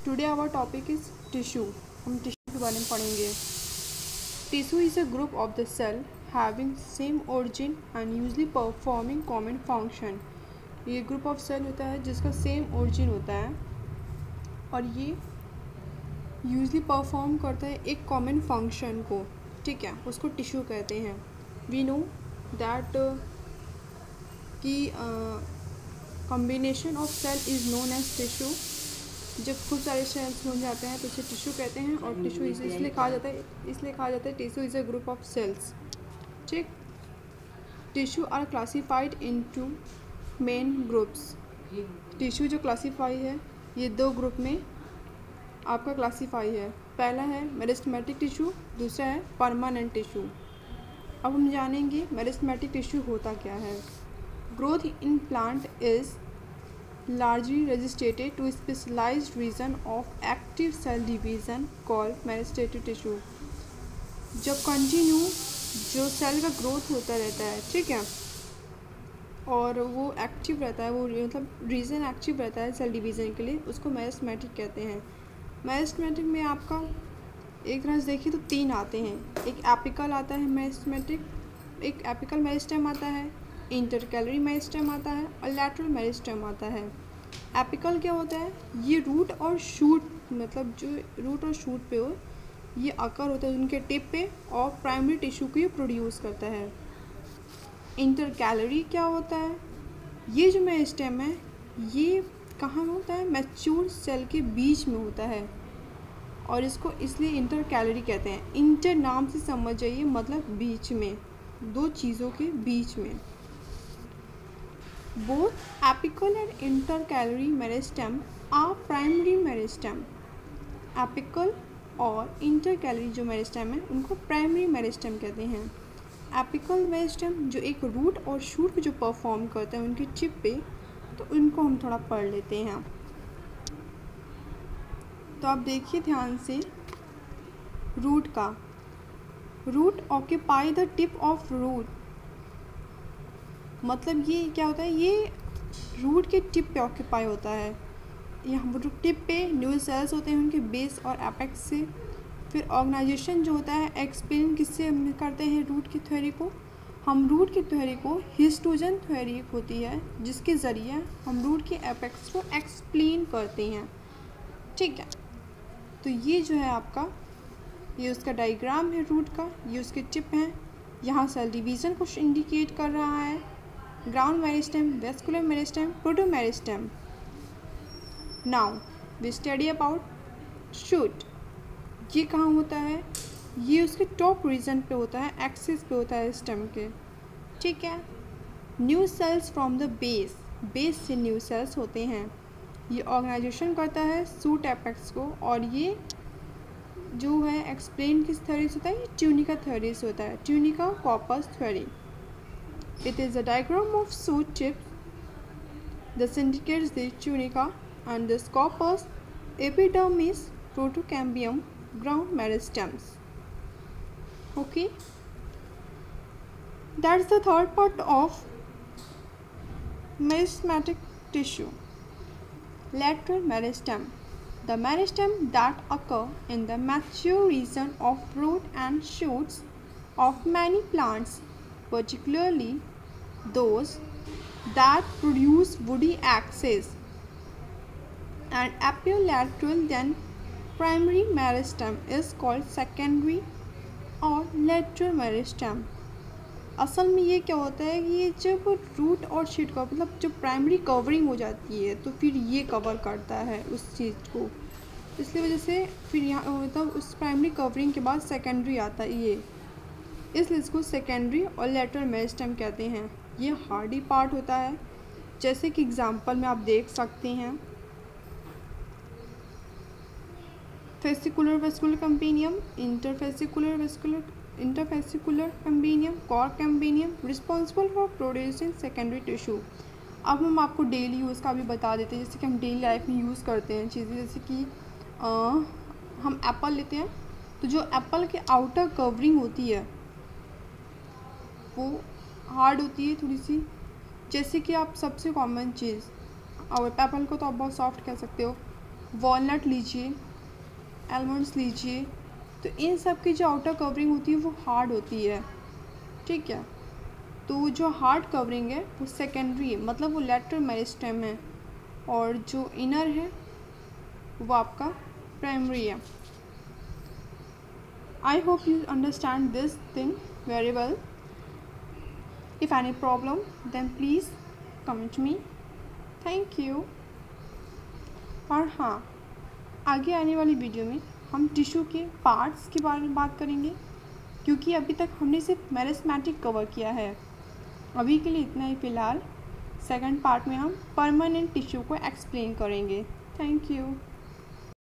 Today our topic is tissue. हम tissue के बारे में पढ़ेंगे। Tissue is a group of the cell having same origin and usually performing common function. ये group of cell होता है जिसका सेम ओरिजिन होता है और ये यूजली परफॉर्म करता है एक कॉमन फंक्शन को, ठीक है, उसको टिश्यू कहते हैं। वी नो दैट कि combination of cell is known as tissue. जब खूब सारे सेल्स हो जाते हैं तो उसे टिश्यू कहते हैं और टिश्यू इसलिए कहा जाता है tissue is a group of cells, ठीक। Tissue are classified into main groups. Tissue जो क्लासीफाई है ये दो ग्रुप में आपका क्लासीफाई है। पहला है मेरिस्टेमेटिक टिश्यू, दूसरा है परमानेंट टिश्यू। अब हम जानेंगे मेरिस्टेमेटिक टिश्यू होता क्या है। Growth in plant is largely restricted to specialized region of active cell division called meristematic tissue। जब कंटिन्यू जो सेल का ग्रोथ होता रहता है, ठीक है, और वो एक्टिव रहता है, वो मतलब रीजन एक्टिव रहता है सेल डिवीज़न के लिए, उसको मेरिस्टेमेटिक कहते हैं। मेरिस्टेमेटिक में आपका एक तरह से देखिए तो तीन आते हैं। एक एपिकल आता है मेरिस्टेमेटिक, एक एपिकल मेरिस्टेम आता है, इंटरकैलरी मेरिस्टेम आता है और लैटरल मेरिस्टेम आता है। एपिकल क्या होता है? ये रूट और शूट, मतलब जो रूट और शूट पे हो ये आकर होता है उनके टिप पे और प्राइमरी टिश्यू को ये प्रोड्यूस करता है। इंटरकैलरी क्या होता है? ये जो मेरिस्टेम है ये कहाँ होता है? मैच्योर सेल के बीच में होता है और इसको इसलिए इंटरकैलरी कहते हैं। इंटर नाम से समझ जाइए, मतलब बीच में, दो चीज़ों के बीच में। Both apical and intercalary meristem are primary meristem। Apical और इंटरकैलरी जो मेरिस्टेम है उनको प्राइमरी मेरिस्टेम कहते हैं। एपिकल मेरिस्टेम जो एक रूट और शूट पे जो परफॉर्म करते हैं उनकी चिप पे, तो उनको हम थोड़ा पढ़ लेते हैं। तो आप देखिए ध्यान से, रूट का, root occupy the tip of root, मतलब ये क्या होता है? ये रूट के टिप पे ऑक्यूपाई होता है। यहाँ टिप पे न्यू सेल्स होते हैं उनके बेस और एपेक्स से। फिर ऑर्गेनाइजेशन जो होता है एक्सप्लेन किससे हम करते हैं रूट की थ्योरी को? हम रूट की थ्योरी को हिस्टोजन थ्योरी होती है जिसके ज़रिए हम रूट के एपेक्स को एक्सप्लेन करते हैं, ठीक है। तो ये जो है आपका, ये उसका डायग्राम है रूट का, ये उसके टिप हैं। यहाँ सेल डिवीज़न को इंडिकेट कर रहा है। Ground meristem, vascular meristem, protomeristem. Now we study about shoot. ये कहाँ होता है? ये उसके टॉप रीजन पे होता है, एक्सिस पे होता है स्टेम के, ठीक है। New sales from the base, base से न्यू सेल्स होते हैं। ये ऑर्गेनाइजेशन करता है शूट एपेक्स को और ये जो है एक्सप्लेन किस थ्योरी से होता है? ये ट्यूनिका थ्योरी से होता है, tunica corpus theory. It is a diagram of shoot tip that indicates the tunica and the scopus, epidermis, protocambium, ground meristems. Okay, that's the third part of meristematic tissue. Lateral meristem, the meristem that occur in the mature region of root and shoots of many plants, particularly those that produce woody axes, and appear lateral than primary meristem is called secondary or lateral meristem। असल में ये क्या होता है कि ये जब root और शीट का मतलब जब प्राइमरी कवरिंग हो जाती है तो फिर ये कवर करता है उस चीज़ को, इसलिए वजह से फिर यहाँ मतलब उस प्राइमरी कवरिंग के बाद सेकेंडरी आता है ये, इसलिए इसको सेकेंडरी और लेटरल मेरिस्टेम कहते हैं। ये हार्डी पार्ट होता है, जैसे कि एग्जांपल में आप देख सकते हैं fascicular vascular cambium, interfascicular cambium, cork cambium, responsible for producing secondary tissue. अब हम आपको डेली यूज़ का भी बता देते हैं, जैसे कि हम डेली लाइफ में यूज़ करते हैं चीज़ें, जैसे कि हम एप्पल लेते हैं तो जो एप्पल के आउटर कवरिंग होती है वो हार्ड होती है थोड़ी सी, जैसे कि आप सबसे कॉमन चीज़, और एप्पल को तो आप बहुत सॉफ्ट कह सकते हो, वॉलनट लीजिए, आलमंड्स लीजिए, तो इन सब की जो आउटर कवरिंग होती है वो हार्ड होती है, ठीक है। तो जो हार्ड कवरिंग है वो सेकेंडरी है, मतलब वो लेटरल मेरिस्टेम है, और जो इनर है वो आपका प्राइमरी है। I hope you understand this thing very well. If any problem then please comment me. Thank you. और हाँ, आगे आने वाली वीडियो में हम टिश्यू के पार्ट्स के बारे में बात करेंगे, क्योंकि अभी तक हमने सिर्फ मेरिस्टेमेटिक कवर किया है। अभी के लिए इतना ही फ़िलहाल। सेकंड पार्ट में हम परमानेंट टिश्यू को एक्सप्लेन करेंगे। Thank you.